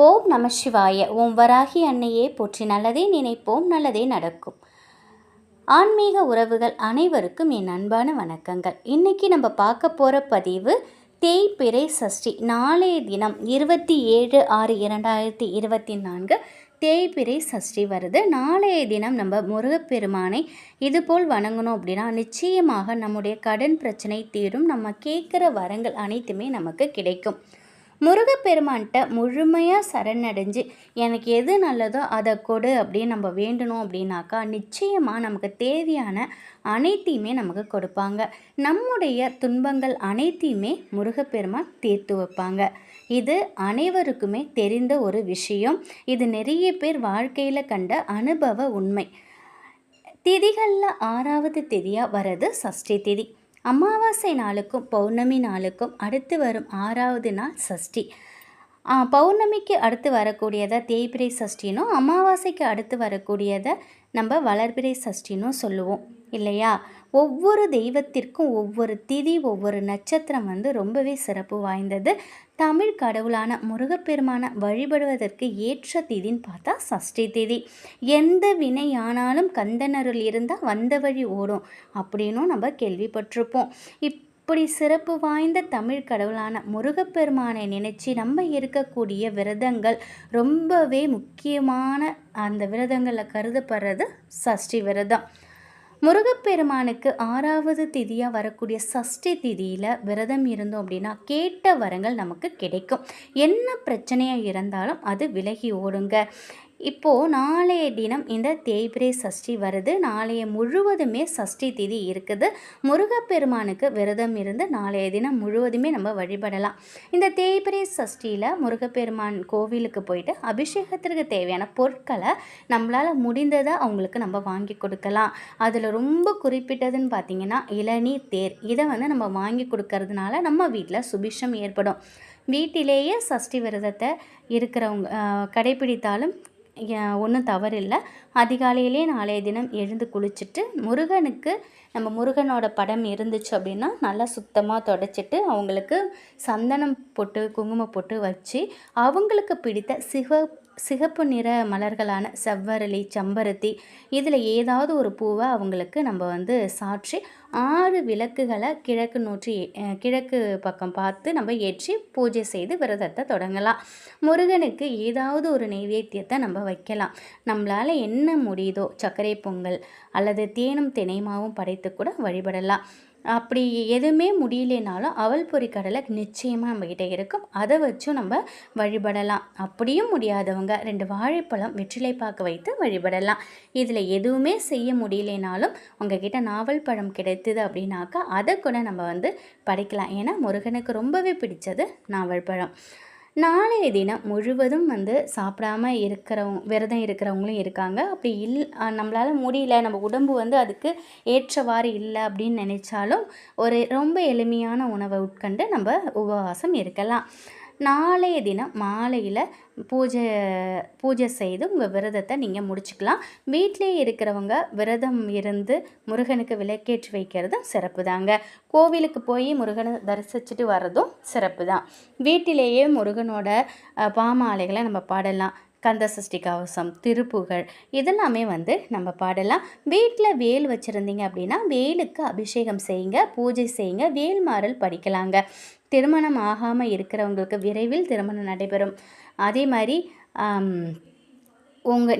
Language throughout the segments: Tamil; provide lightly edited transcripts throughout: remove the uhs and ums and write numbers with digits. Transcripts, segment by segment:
ஓம் நம சிவாய. ஓம் வராகி அன்னையே போற்றி. நல்லதே நினைப்போம், நல்லதே நடக்கும். ஆன்மீக உறவுகள் அனைவருக்கும் என் அன்பான வணக்கங்கள். இன்றைக்கி நம்ம பார்க்க போகிற பதிவு தேய்பிறை சஷ்டி. நாளைய தினம் 27/6/2024 தேய்பிறை சஷ்டி வருது. நாளைய தினம் நம்ம முருகப்பெருமானை இதுபோல் வணங்கணும் அப்படின்னா நிச்சயமாக நம்முடைய கடன் பிரச்சனை தீரும். நம்ம கேட்குற வரங்கள் அனைத்துமே நமக்கு கிடைக்கும். முருகப்பெருமான்கிட்ட முழுமையாக சரணடைஞ்சு எனக்கு எது நல்லதோ அதை கொடு அப்படின்னு நம்ம வேண்டணும் அப்படின்னாக்கா நிச்சயமாக நமக்கு தேவையான அனைத்தையுமே நமக்கு கொடுப்பாங்க. நம்முடைய துன்பங்கள் அனைத்தையுமே முருகப்பெருமான் தீர்த்து வைப்பாங்க. இது அனைவருக்குமே தெரிந்த ஒரு விஷயம். இது நிறைய பேர் வாழ்க்கையில் கண்ட அனுபவ உண்மை. திதிகளில் 6வது திதியாக வர்றது சஷ்டி திதி. அமாவாசை நாளுக்கும் பௌர்ணமி நாளுக்கும் அடுத்து வரும் 6வது நாள் சஷ்டி. பௌர்ணமிக்கு அடுத்து வரக்கூடியதை தேய்பிறை சஷ்டினும், அமாவாசைக்கு அடுத்து வரக்கூடியதை நம்ம வளர்பிறை சஷ்டினும் சொல்லுவோம் இல்லையா? ஒவ்வொரு தெய்வத்திற்கும் ஒவ்வொரு திதி, ஒவ்வொரு நட்சத்திரம் ரொம்பவே சிறப்பு வாய்ந்தது. தமிழ் கடவுளான முருகப்பெருமான வழிபடுவதற்கு ஏற்ற திதின்னு பார்த்தா சஷ்டி திதி. எந்த வினையானாலும் கந்தனருள் இருந்தால் வந்த வழி ஓடும் அப்படின்னும் நம்ம கேள்விப்பட்டிருப்போம். இப்படி சிறப்பு வாய்ந்த தமிழ் கடவுளான முருகப்பெருமானை நினைச்சு நம்ம இருக்கக்கூடிய விரதங்கள் ரொம்பவே முக்கியமான. அந்த விரதங்களில் கருதப்படுறது சஷ்டி விரதம். முருகப்பெருமானுக்கு 6வது திதியாக வரக்கூடிய சஷ்டி திதியில் விரதம் இருந்தோம் அப்படின்னா கேட்ட வரங்கள் நமக்கு கிடைக்கும். என்ன பிரச்சனையாக இருந்தாலும் அது விலகி ஓடுங்க. இப்போது நாளைய தினம் இந்த தேய்பிறை சஷ்டி வருது. நாளைய முழுவதுமே சஷ்டி திதி இருக்குது. முருகப்பெருமானுக்கு விரதம் இருந்து நாளைய தினம் முழுவதுமே நம்ம வழிபடலாம். இந்த தேய்பிறை சஷ்டியில் முருகப்பெருமான் கோவிலுக்கு போயிட்டு அபிஷேகத்திற்கு தேவையான பொருட்களை நம்மளால் முடிந்ததை அவங்களுக்கு நம்ம வாங்கி கொடுக்கலாம். அதில் ரொம்ப குறிப்பிட்டதுன்னு பார்த்திங்கன்னா இளநீர், தேர். இதை நம்ம வாங்கி கொடுக்கறதுனால நம்ம வீட்டில் சுபிஷம் ஏற்படும். வீட்டிலேயே சஷ்டி விரதத்தை இருக்கிறவங்க கடைபிடித்தாலும் ஒன்றும் தவறில்லை. அதிகாலையிலே நாளைய தினம் எழுந்து குளிச்சுட்டு முருகனுக்கு நம்ம முருகனோட படம் இருந்துச்சு அப்படின்னா நல்லா சுத்தமாக தொடச்சிட்டு அவங்களுக்கு சந்தனம் போட்டு குங்குமம் போட்டு வச்சு அவங்களுக்கு பிடித்த சிகப்பு நிற மலர்களான செவ்வரளி, செம்பருத்தி இதில் ஏதாவது ஒரு பூவை அவங்களுக்கு நம்ம சாற்றி 6 விளக்குகளை கிழக்கு பக்கம் பார்த்து நம்ம ஏற்றி பூஜை செய்து விரதத்தை தொடங்கலாம். முருகனுக்கு ஏதாவது ஒரு நைவேத்தியத்தை நம்ம வைக்கலாம். நம்மளால் என்ன முடியுதோ சர்க்கரை பொங்கல் அல்லது தேனும் தினைமாவும் படைத்து கூட வழிபடலாம். அப்படி எதுவுமே முடியலனாலும் அவல் பொரி கடலை நிச்சயமாக நம்மக்கிட்ட இருக்கும். அதை வச்சும் நம்ம வழிபடலாம். அப்படியும் முடியாதவங்க 2 வாழைப்பழம் வெற்றிலைப்பாக்கு வைத்து வழிபடலாம். இதில் எதுவுமே செய்ய முடியலனாலும் உங்ககிட்ட நாவல் பழம் கிடைத்தது அப்படின்னாக்கா அதை கூட நம்ம படைக்கலாம். ஏன்னா முருகனுக்கு ரொம்பவே பிடிச்சது நாவல் பழம். நாளைய தினம் முழுவதும் சாப்பிடாம விரதம் இருக்கிறவங்களும் இருக்காங்க. அப்படி நம்மளால் முடியல, நம்ம உடம்பு அதுக்கு ஏற்றவாறு இல்லை அப்படின்னு நினைச்சாலும் ஒரு ரொம்ப எளிமையான உணவை உட்கொண்டு நம்ம உபவாசம் இருக்கலாம். நாளைய தினம் மாலையில் பூஜை செய்து உங்கள் விரதத்தை நீங்கள் முடிச்சுக்கலாம். வீட்டிலே இருக்கிறவங்க விரதம் இருந்து முருகனுக்கு விளக்கேற்றி வைக்கிறதும் சிறப்பு தாங்க. கோவிலுக்கு போய் முருகனை தரிசிச்சுட்டு வர்றதும் சிறப்பு தான். வீட்டிலேயே முருகனோட பாமாலைகளை நம்ம பாடலாம். கந்த சஷ்டி கவசம், திருப்புகழ் இதெல்லாமே நம்ம பாடலாம். வீட்டில் வேல் வச்சுருந்தீங்க அப்படின்னா வேலுக்கு அபிஷேகம் செய்யுங்க, பூஜை செய்யுங்க, வேல்மாறல் படிக்கலாங்க. திருமணம் ஆகாமல் இருக்கிறவங்களுக்கு விரைவில் திருமணம் நடைபெறும். அதே மாதிரி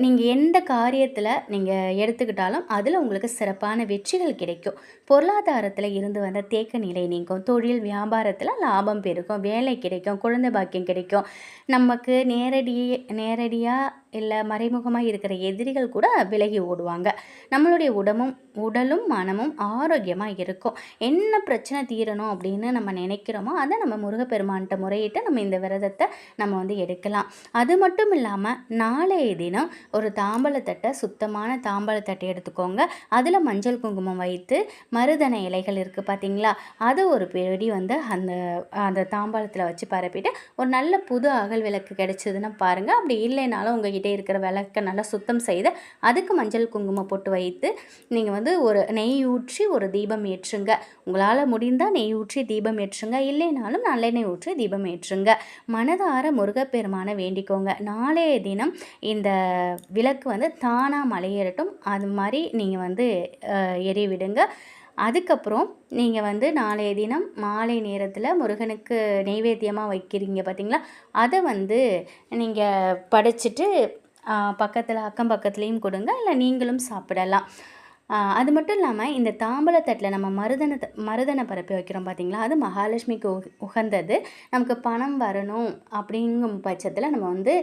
நீங்கள் எந்த காரியத்தில் நீங்கள் எடுத்துக்கிட்டாலும் அதில் உங்களுக்கு சிறப்பான வெற்றிகள் கிடைக்கும். பொருளாதாரத்தில் இருந்து வந்த தேக்க நிலை நீங்கும். தொழில் வியாபாரத்தில் லாபம் பெருகும், வேலை கிடைக்கும், குழந்தை பாக்கியம் கிடைக்கும். நமக்கு நேரடியாக இல்லை மறைமுகமாக இருக்கிற எதிரிகள் கூட விலகி ஓடுவாங்க. நம்மளுடைய உடலும் மனமும் ஆரோக்கியமாக இருக்கும். என்ன பிரச்சனை தீரணும் அப்படின்னு நம்ம நினைக்கிறோமோ அதை நம்ம முருகப்பெருமான்கிட்ட முறையிட்டு நம்ம இந்த விரதத்தை நம்ம எடுக்கலாம். அது மட்டும் இல்லாமல் நாளைய தினம் ஒரு தாம்பழத்தட்டை, சுத்தமான தாம்பழத்தட்டை எடுத்துக்கோங்க. அதில் மஞ்சள் குங்குமம் வைத்து மருதனை இலைகள் இருக்குது பார்த்தீங்களா, அதை ஒரு பெடி அந்த தாம்பாளத்தில் வச்சு பரப்பிட்டு ஒரு நல்ல புது அகல் விளக்கு கிடைச்சதுன்னா பாருங்கள். அப்படி இல்லைனாலும் உங்ககிட்ட வீட்டுக்கிட்டே இருக்கிற விளக்க நல்லா சுத்தம் செய்து அதுக்கு மஞ்சள் குங்குமம் போட்டு வைத்து நீங்கள் வந்து ஒரு நெய் ஊற்றி ஒரு தீபம் ஏற்றுங்க. உங்களால் முடிந்தால் நெய் ஊற்றி தீபம் ஏற்றுங்க, இல்லைனாலும் நல்லெண்ணெய் ஊற்றி தீபம் ஏற்றுங்க. மனதார முருகப்பெருமானை வேண்டிக்கோங்க. நாளைய தினம் இந்த விளக்கு வந்து தானாக மலையேறட்டும், அது மாதிரி நீங்கள் வந்து எறிவிடுங்க. அதுக்கப்புறம் நீங்கள் வந்து நாளைய தினம் மாலை நேரத்தில் முருகனுக்கு நெய்வேத்தியமாக வைக்கிறீங்க பார்த்தீங்களா, அதை வந்து நீங்கள் படைச்சிட்டு பக்கத்தில் அக்கம் பக்கத்துலேயும் கொடுங்க, இல்லை நீங்களும் சாப்பிடலாம். அது மட்டும் இல்லாமல் இந்த தாம்பழத்தட்டில் நம்ம மருதனை பரப்பி வைக்கிறோம் பார்த்தீங்களா, அது மகாலட்சுமிக்கு உகந்தது. நமக்கு பணம் வரணும் அப்படிங்கும் பட்சத்தில் நம்ம வந்து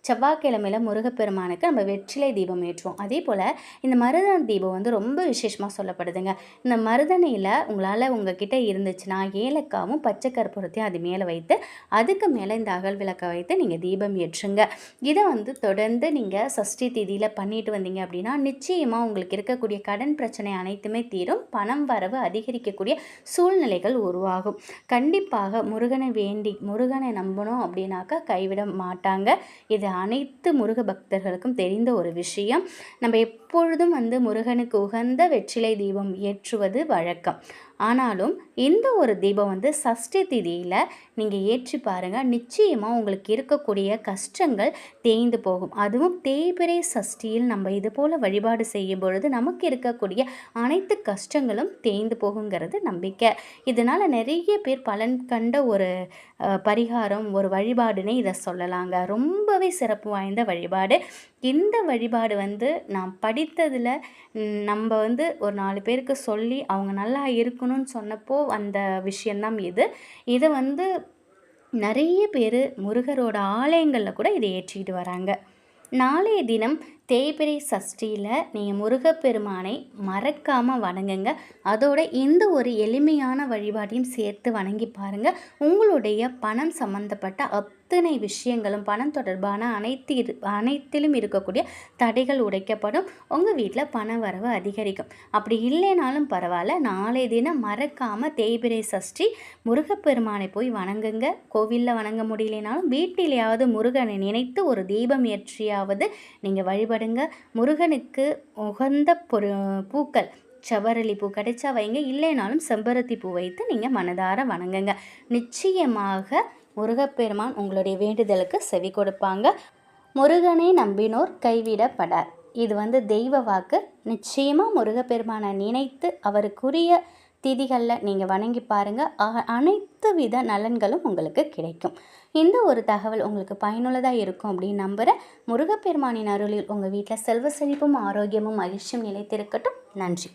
செவ்வாய்க்கிழமையில் முருகப்பெருமானுக்கு நம்ம வெற்றிலை தீபம் ஏற்றுவோம். அதே போல் இந்த மருதன தீபம் வந்து ரொம்ப விசேஷமாக சொல்லப்படுதுங்க. இந்த மருதனையில் உங்களால் உங்ககிட்ட இருந்துச்சுன்னா ஏலக்காவும் பச்சை கற்பூரத்தையும் அது மேலே வைத்து அதுக்கு மேலே இந்த அகல் விளக்கை வைத்து நீங்கள் தீபம் ஏற்றுங்க. இதை வந்து தொடர்ந்து நீங்கள் சஷ்டி திதியில் பண்ணிட்டு வந்தீங்க அப்படின்னா நிச்சயமாக உங்களுக்கு இருக்கக்கூடிய கடன் பிரச்சனை அனைத்துமே தீரும், பணம் வரவு அதிகரிக்கக்கூடிய சூழ்நிலைகள் உருவாகும். கண்டிப்பாக முருகனை நம்பணும் அப்படின்னாக்கா கைவிட மாட்டாங்க. இது அனைத்து முருக பக்தர்களுக்கும் தெரிந்த ஒரு விஷயம். நம்ம எப்பொழுதும் வந்து முருகனுக்கு உகந்த வெற்றிலை தீபம் ஏற்றுவது வழக்கம். ஆனாலும் இந்த ஒரு தீபம் வந்து சஷ்டி திதியில் நீங்கள் ஏற்றி பாருங்கள், நிச்சயமாக உங்களுக்கு இருக்கக்கூடிய கஷ்டங்கள் தேய்ந்து போகும். அதுவும் தேய்பிறை சஷ்டியில் நம்ம இது போல் வழிபாடு செய்யும் பொழுது நமக்கு இருக்கக்கூடிய அனைத்து கஷ்டங்களும் தேய்ந்து போகுங்கிறது நம்பிக்கை. இதனால் நிறைய பேர் பலன் கண்ட ஒரு பரிகாரம், ஒரு வழிபாடுனே இதை சொல்லலாங்க. ரொம்பவே சிறப்பு வாய்ந்த வழிபாடு. இந்த வழிபாடு வந்து நான் படித்ததில் நம்ம வந்து ஒரு 4 பேருக்கு சொல்லி அவங்க நல்லா இருக்கணும்னு சொன்னப்போ அந்த விஷயந்தான் இதை வந்து நிறைய பேர் முருகரோட ஆலயங்களில் கூட இதை ஏற்றிக்கிட்டு வராங்க. நாளைய தினம் தேய்பிறை சஷ்டியில் நீங்கள் முருகப்பெருமானை மறக்காமல் வணங்குங்க. அதோட இந்த ஒரு எளிமையான வழிபாட்டையும் சேர்த்து வணங்கி பாருங்கள். உங்களுடைய பணம் சம்பந்தப்பட்ட அத்தனை விஷயங்களும் பணம் தொடர்பான அனைத்திலும் இருக்கக்கூடிய தடைகள் உடைக்கப்படும். உங்கள் வீட்டில் பண வரவு அதிகரிக்கும். அப்படி இல்லைனாலும் பரவாயில்ல, நாளைய தினம் மறக்காமல் தேய்பிறை சஷ்டி முருகப்பெருமானை போய் வணங்குங்க. கோவிலில் வணங்க முடியலைனாலும் வீட்டிலேயாவது முருகனை நினைத்து ஒரு தீபம் ஏற்றியாவது நீங்கள் வழிபடுங்க. முருகனுக்கு உகந்த பூக்கள் செவ்வரளி பூ கிடைச்சா வைங்க, இல்லைனாலும் செம்பருத்தி பூ வைத்து நீங்கள் மனதார வணங்குங்க. நிச்சயமாக முருகப்பெருமான் உங்களுடைய வேண்டுதலுக்கு செவி கொடுப்பாங்க. முருகனை நம்பினோர் கைவிடப்படார். இது வந்து தெய்வ வாக்கு. நிச்சயமாக முருகப்பெருமானை நினைத்து அவருக்குரிய திதிகளில் நீங்கள் வணங்கி பாருங்கள். அனைத்து வித நலன்களும் உங்களுக்கு கிடைக்கும். இந்த ஒரு தகவல் உங்களுக்கு பயனுள்ளதாக இருக்கும் அப்படின்னு நம்புகிறேன். முருகப்பெருமானின் அருளில் உங்கள் வீட்டில் செல்வ செழிப்பும் ஆரோக்கியமும் மகிழ்ச்சியும் நிலைத்திருக்கட்டும். நன்றி.